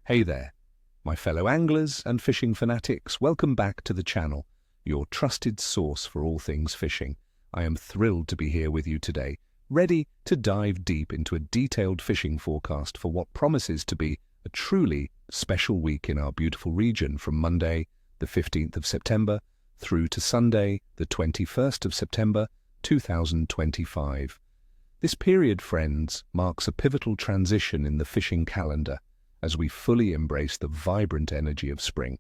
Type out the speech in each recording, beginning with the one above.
Hey there, my fellow anglers and fishing fanatics, welcome back to the channel, your trusted source for all things fishing. I am thrilled to be here with you today, ready to dive deep into a detailed fishing forecast for what promises to be a truly special week in our beautiful region from Monday, the 15th of September, through to Sunday, the 21st of September, 2025. This period, friends, marks a pivotal transition in the fishing calendar, as we fully embrace the vibrant energy of spring.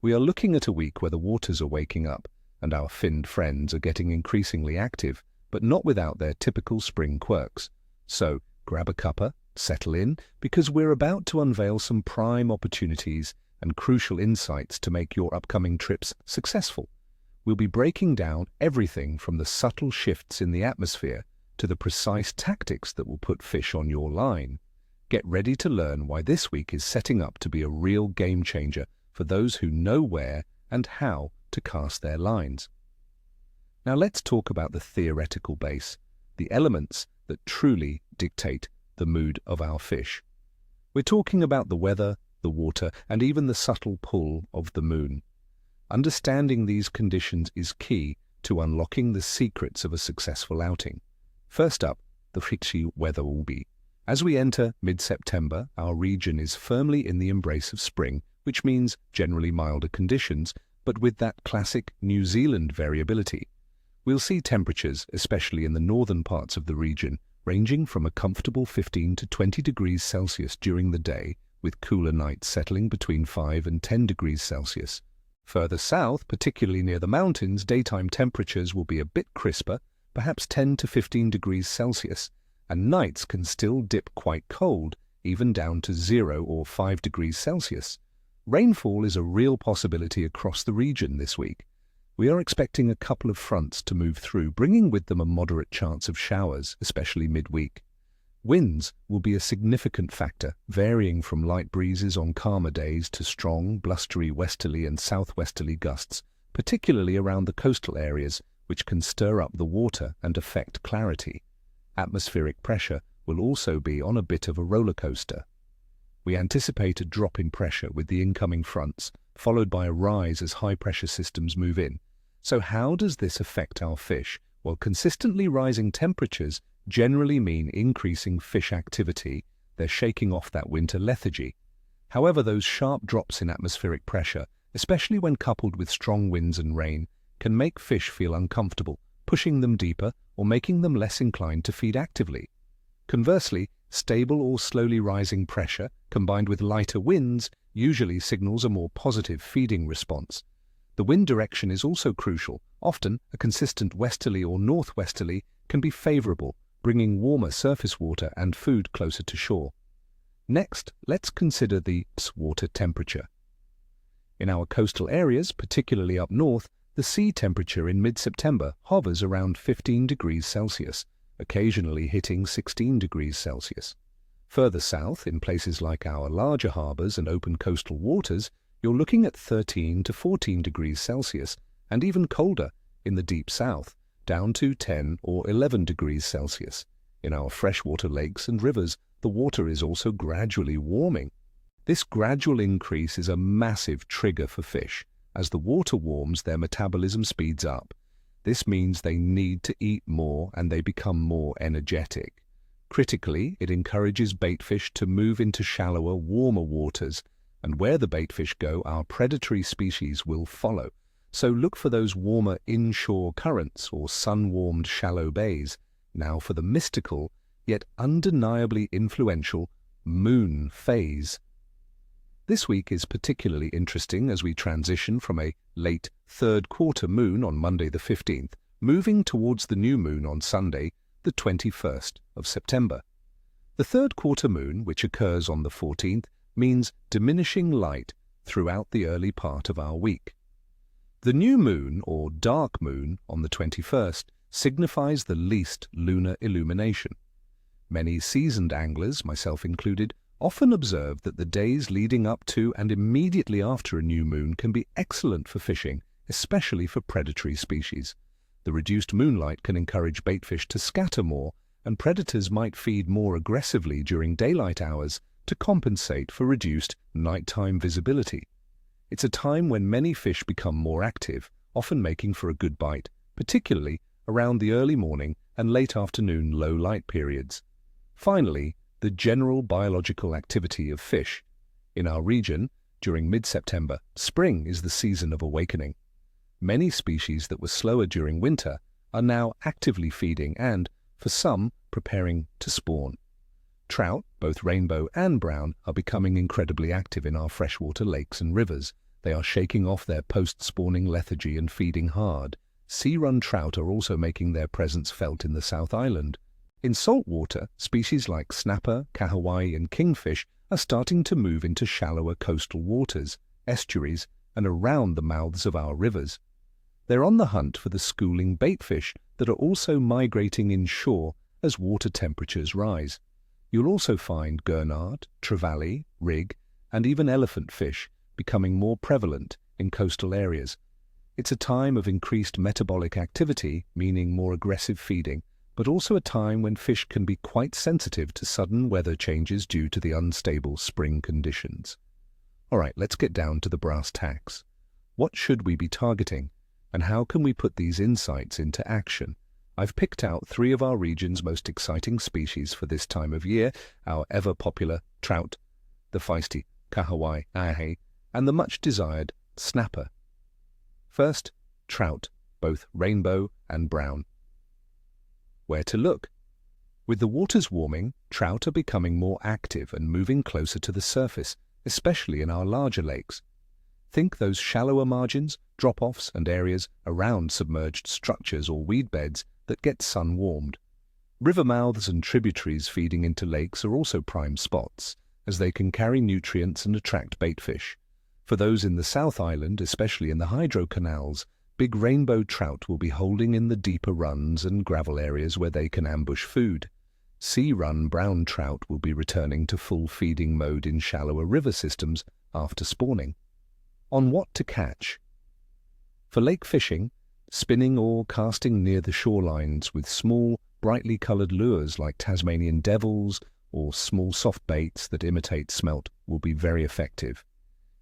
We are looking at a week where the waters are waking up and our finned friends are getting increasingly active, but not without their typical spring quirks. So grab a cuppa, settle in, because we're about to unveil some prime opportunities and crucial insights to make your upcoming trips successful. We'll be breaking down everything from the subtle shifts in the atmosphere to the precise tactics that will put fish on your line. Get ready to learn why this week is setting up to be a real game changer for those who know where and how to cast their lines. Now let's talk about the theoretical base, the elements that truly dictate the mood of our fish. We're talking about the weather, the water, and even the subtle pull of the moon. Understanding these conditions is key to unlocking the secrets of a successful outing. First up, the fishy weather will be. As we enter mid-September, our region is firmly in the embrace of spring, which means generally milder conditions, but with that classic New Zealand variability. We'll see temperatures, especially in the northern parts of the region, ranging from a comfortable 15 to 20 degrees Celsius during the day, with cooler nights settling between 5 and 10 degrees Celsius. Further south, particularly near the mountains, daytime temperatures will be a bit crisper, perhaps 10 to 15 degrees Celsius, and nights can still dip quite cold, even down to 0 or 5 degrees Celsius. Rainfall is a real possibility across the region this week. We are expecting a couple of fronts to move through, bringing with them a moderate chance of showers, especially midweek. Winds will be a significant factor, varying from light breezes on calmer days to strong, blustery westerly and southwesterly gusts, particularly around the coastal areas, which can stir up the water and affect clarity. Atmospheric pressure will also be on a bit of a roller coaster. We anticipate a drop in pressure with the incoming fronts, followed by a rise as high-pressure systems move in. So how does this affect our fish? Well, consistently rising temperatures generally mean increasing fish activity. They're shaking off that winter lethargy. However, those sharp drops in atmospheric pressure, especially when coupled with strong winds and rain, can make fish feel uncomfortable, pushing them deeper or making them less inclined to feed actively. Conversely, stable or slowly rising pressure, combined with lighter winds, usually signals a more positive feeding response. The wind direction is also crucial. Often, a consistent westerly or northwesterly can be favorable, bringing warmer surface water and food closer to shore. Next, let's consider the water temperature. In our coastal areas, particularly up north, the sea temperature in mid-September hovers around 15 degrees Celsius, occasionally hitting 16 degrees Celsius. Further south, in places like our larger harbors and open coastal waters, you're looking at 13 to 14 degrees Celsius, and even colder in the deep south, down to 10 or 11 degrees Celsius. In our freshwater lakes and rivers, the water is also gradually warming. This gradual increase is a massive trigger for fish. As the water warms, their metabolism speeds up. This means they need to eat more and they become more energetic. Critically, it encourages baitfish to move into shallower, warmer waters, and where the baitfish go, our predatory species will follow. So look for those warmer inshore currents or sun-warmed shallow bays. Now for the mystical, yet undeniably influential, moon phase. This week is particularly interesting as we transition from a late third quarter moon on Monday the 15th, moving towards the new moon on Sunday, the 21st of September. The third quarter moon, which occurs on the 14th, means diminishing light throughout the early part of our week. The new moon, or dark moon, on the 21st, signifies the least lunar illumination. Many seasoned anglers, myself included, often observe that the days leading up to and immediately after a new moon can be excellent for fishing, especially for predatory species. The reduced moonlight can encourage baitfish to scatter more, and predators might feed more aggressively during daylight hours, to compensate for reduced nighttime visibility. It's a time when many fish become more active, often making for a good bite, particularly around the early morning and late afternoon low light periods. Finally, the general biological activity of fish. In our region, during mid-September, spring is the season of awakening. Many species that were slower during winter are now actively feeding and, for some, preparing to spawn. Trout, both rainbow and brown, are becoming incredibly active in our freshwater lakes and rivers. They are shaking off their post-spawning lethargy and feeding hard. Sea-run trout are also making their presence felt in the South Island. In saltwater, species like snapper, kahawai, and kingfish are starting to move into shallower coastal waters, estuaries, and around the mouths of our rivers. They're on the hunt for the schooling baitfish that are also migrating inshore as water temperatures rise. You'll also find gurnard, trevally, rig, and even elephant fish becoming more prevalent in coastal areas. It's a time of increased metabolic activity, meaning more aggressive feeding, but also a time when fish can be quite sensitive to sudden weather changes due to the unstable spring conditions. All right, let's get down to the brass tacks. What should we be targeting, and how can we put these insights into action? I've picked out 3 of our region's most exciting species for this time of year: our ever-popular trout, the feisty kahawai, and the much-desired snapper. First, trout, both rainbow and brown. Where to look? With the waters warming, trout are becoming more active and moving closer to the surface, especially in our larger lakes. Think those shallower margins, drop-offs, and areas around submerged structures or weed beds that get sun-warmed. River mouths and tributaries feeding into lakes are also prime spots, as they can carry nutrients and attract baitfish. For those in the South Island, especially in the hydro canals, big rainbow trout will be holding in the deeper runs and gravel areas where they can ambush food. Sea-run brown trout will be returning to full feeding mode in shallower river systems after spawning. On what to catch? For lake fishing, spinning or casting near the shorelines with small, brightly coloured lures like Tasmanian devils or small soft baits that imitate smelt will be very effective.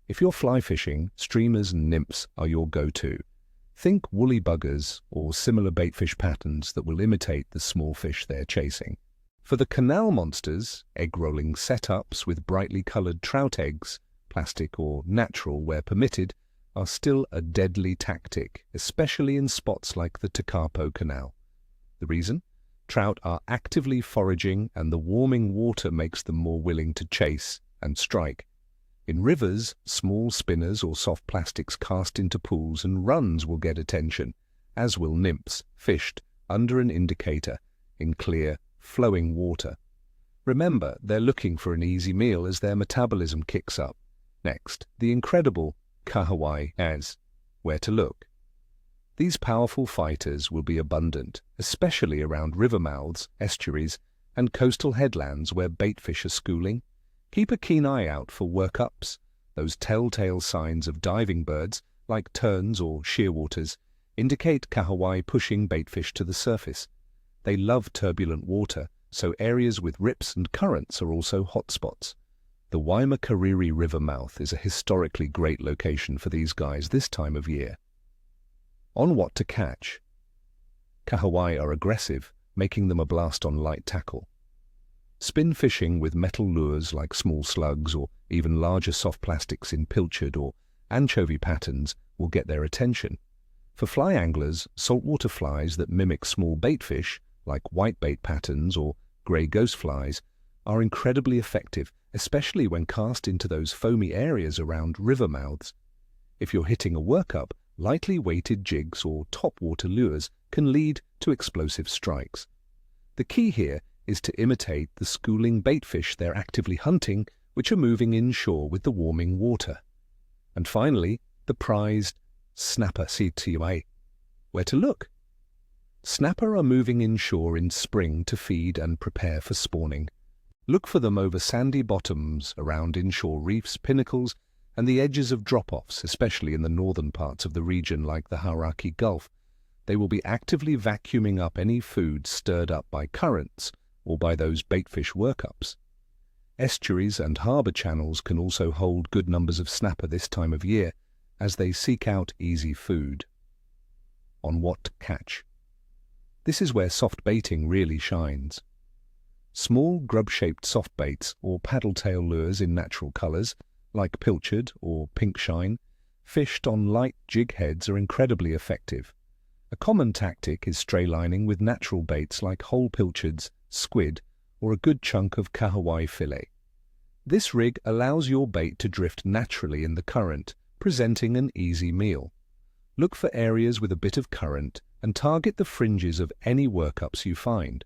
If you're fly fishing, streamers and nymphs are your go-to. Think woolly buggers or similar baitfish patterns that will imitate the small fish they're chasing. For the canal monsters, egg-rolling setups with brightly coloured trout eggs, plastic or natural where permitted, are still a deadly tactic, especially in spots like the Tekapo Canal. The reason? Trout are actively foraging and the warming water makes them more willing to chase and strike. In rivers, small spinners or soft plastics cast into pools and runs will get attention, as will nymphs fished under an indicator in clear, flowing water. Remember, they're looking for an easy meal as their metabolism kicks up. Next, the incredible kahawai as where to look. These powerful fighters will be abundant, especially around river mouths, estuaries, and coastal headlands where baitfish are schooling. Keep a keen eye out for workups, those telltale signs of diving birds, like terns or shearwaters, indicate kahawai pushing baitfish to the surface. They love turbulent water, so areas with rips and currents are also hotspots. The Waimakariri River mouth is a historically great location for these guys this time of year. On what to catch? Kahawai are aggressive, making them a blast on light tackle. Spin fishing with metal lures like small slugs or even larger soft plastics in pilchard or anchovy patterns will get their attention. For fly anglers, saltwater flies that mimic small baitfish, like whitebait patterns or grey ghost flies, are incredibly effective, especially when cast into those foamy areas around river mouths. If you're hitting a workup, lightly weighted jigs or topwater lures can lead to explosive strikes. The key here is to imitate the schooling baitfish they're actively hunting, which are moving inshore with the warming water. And finally, the prized snapper CTI. Where to look? Snapper are moving inshore in spring to feed and prepare for spawning. Look for them over sandy bottoms, around inshore reefs, pinnacles, and the edges of drop-offs, especially in the northern parts of the region like the Hauraki Gulf. They will be actively vacuuming up any food stirred up by currents or by those baitfish workups. Estuaries and harbour channels can also hold good numbers of snapper this time of year as they seek out easy food. On what to catch? This is where soft baiting really shines. Small grub-shaped soft baits or paddle-tail lures in natural colours, like pilchard or pink shine, fished on light jig heads are incredibly effective. A common tactic is stray lining with natural baits like whole pilchards, squid, or a good chunk of kahawai fillet. This rig allows your bait to drift naturally in the current, presenting an easy meal. Look for areas with a bit of current and target the fringes of any workups you find.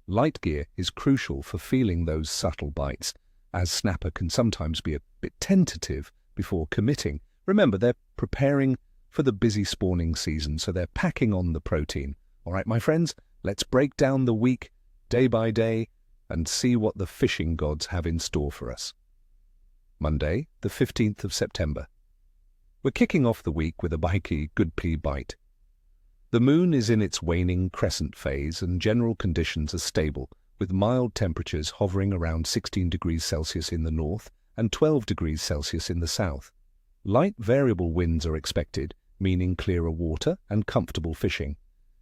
Light gear is crucial for feeling those subtle bites, as snapper can sometimes be a bit tentative before committing. Remember, they're preparing for the busy spawning season, so they're packing on the protein. All right, my friends, let's break down the week day by day and see what the fishing gods have in store for us. Monday, the 15th of September. We're kicking off the week with a bikey good pea bite. The moon is in its waning crescent phase and general conditions are stable, with mild temperatures hovering around 16 degrees Celsius in the north and 12 degrees Celsius in the south. Light variable winds are expected, meaning clearer water and comfortable fishing.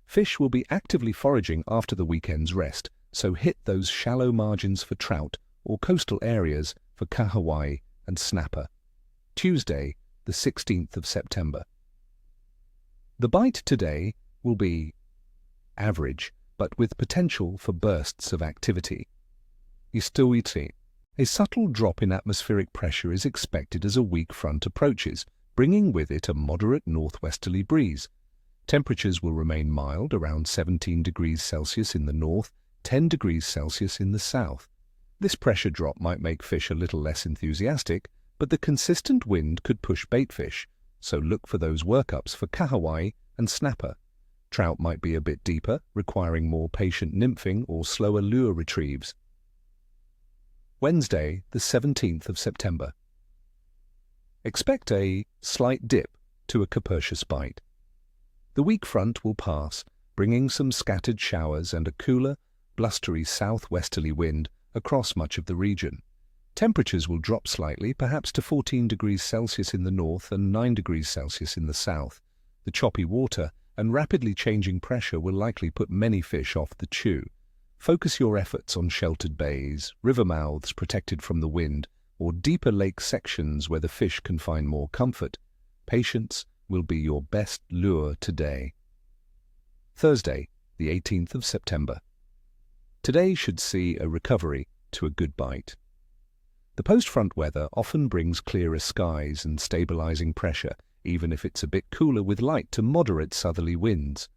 Fish will be actively foraging after the weekend's rest, so hit those shallow margins for trout or coastal areas for kahawai and snapper. Tuesday, the 16th of September. The bite today will be average, but with potential for bursts of activity. Istuiti. A subtle drop in atmospheric pressure is expected as a weak front approaches, bringing with it a moderate northwesterly breeze. Temperatures will remain mild, around 17 degrees Celsius in the north, 10 degrees Celsius in the south. This pressure drop might make fish a little less enthusiastic, but the consistent wind could push baitfish, so look for those workups for kahawai and snapper. Trout might be a bit deeper, requiring more patient nymphing or slower lure retrieves. Wednesday, the 17th of September. Expect a slight dip to a capricious bite. The weak front will pass, bringing some scattered showers and a cooler, blustery southwesterly wind across much of the region. Temperatures will drop slightly, perhaps to 14 degrees Celsius in the north and 9 degrees Celsius in the south. The choppy water and rapidly changing pressure will likely put many fish off the chew. Focus your efforts on sheltered bays, river mouths protected from the wind, or deeper lake sections where the fish can find more comfort. Patience will be your best lure today. Thursday, the 18th of September. Today should see a recovery to a good bite. The post-front weather often brings clearer skies and stabilizing pressure, even if it's a bit cooler with light to moderate southerly winds.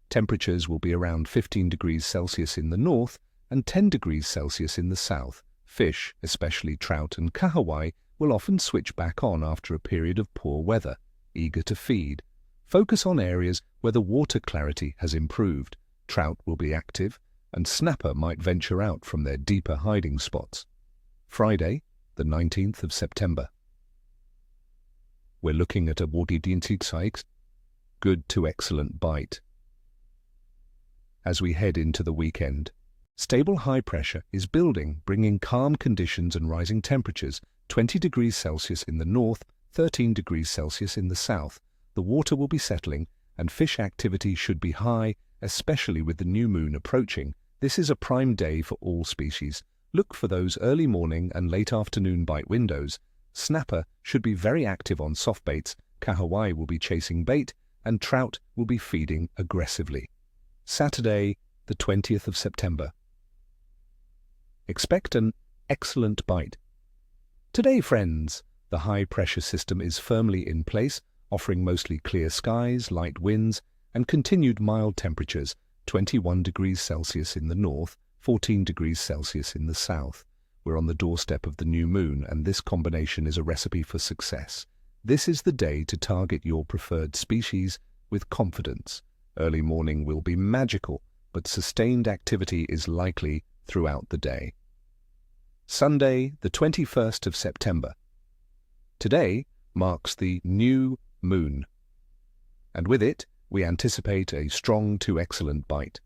Temperatures will be around 15 degrees Celsius in the north and 10 degrees Celsius in the south. Fish, especially trout and kahawai, will often switch back on after a period of poor weather, eager to feed. Focus on areas where the water clarity has improved. Trout will be active, and snapper might venture out from their deeper hiding spots. Friday, the 19th of September. We're looking at a good to excellent bite. As we head into the weekend, stable high pressure is building, bringing calm conditions and rising temperatures, 20 degrees Celsius in the north, 13 degrees Celsius in the south. The water will be settling, and fish activity should be high, especially with the new moon approaching. This is a prime day for all species. Look for those early morning and late afternoon bite windows. Snapper should be very active on soft baits, kahawai will be chasing bait, and trout will be feeding aggressively. Saturday, the 20th of September. Expect an excellent bite. Today, friends, the high-pressure system is firmly in place, offering mostly clear skies, light winds, and continued mild temperatures, 21 degrees Celsius in the north, 14 degrees Celsius in the south. We're on the doorstep of the new moon, and this combination is a recipe for success. This is the day to target your preferred species with confidence. Early morning will be magical, but sustained activity is likely throughout the day. Sunday, the 21st of September. Today marks the new moon, and with it we anticipate a strong to excellent bite.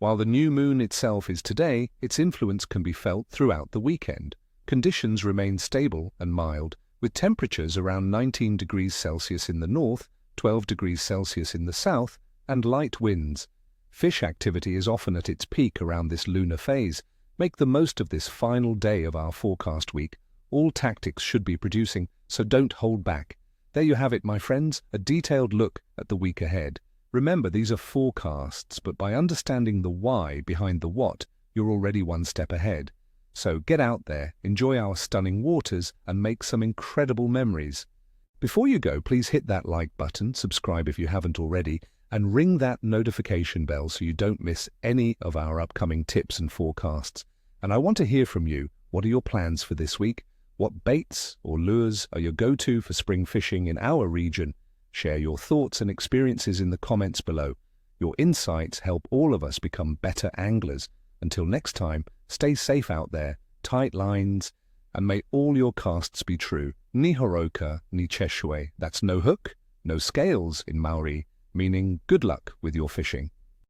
While the new moon itself is today, its influence can be felt throughout the weekend. Conditions remain stable and mild, with temperatures around 19 degrees Celsius in the north, 12 degrees Celsius in the south, and light winds. Fish activity is often at its peak around this lunar phase. Make the most of this final day of our forecast week. All tactics should be producing, so don't hold back. There you have it, my friends, a detailed look at the week ahead. Remember, these are forecasts, but by understanding the why behind the what, you're already one step ahead. So get out there, enjoy our stunning waters, and make some incredible memories. Before you go, please hit that like button, subscribe if you haven't already, and ring that notification bell so you don't miss any of our upcoming tips and forecasts. And I want to hear from you. What are your plans for this week? What baits or lures are your go-to for spring fishing in our region? Share your thoughts and experiences in the comments below. Your insights help all of us become better anglers. Until next time, stay safe out there, tight lines, and may all your casts be true. Ni horoka, ni cheshwe. That's no hook, no scales in Maori, meaning good luck with your fishing.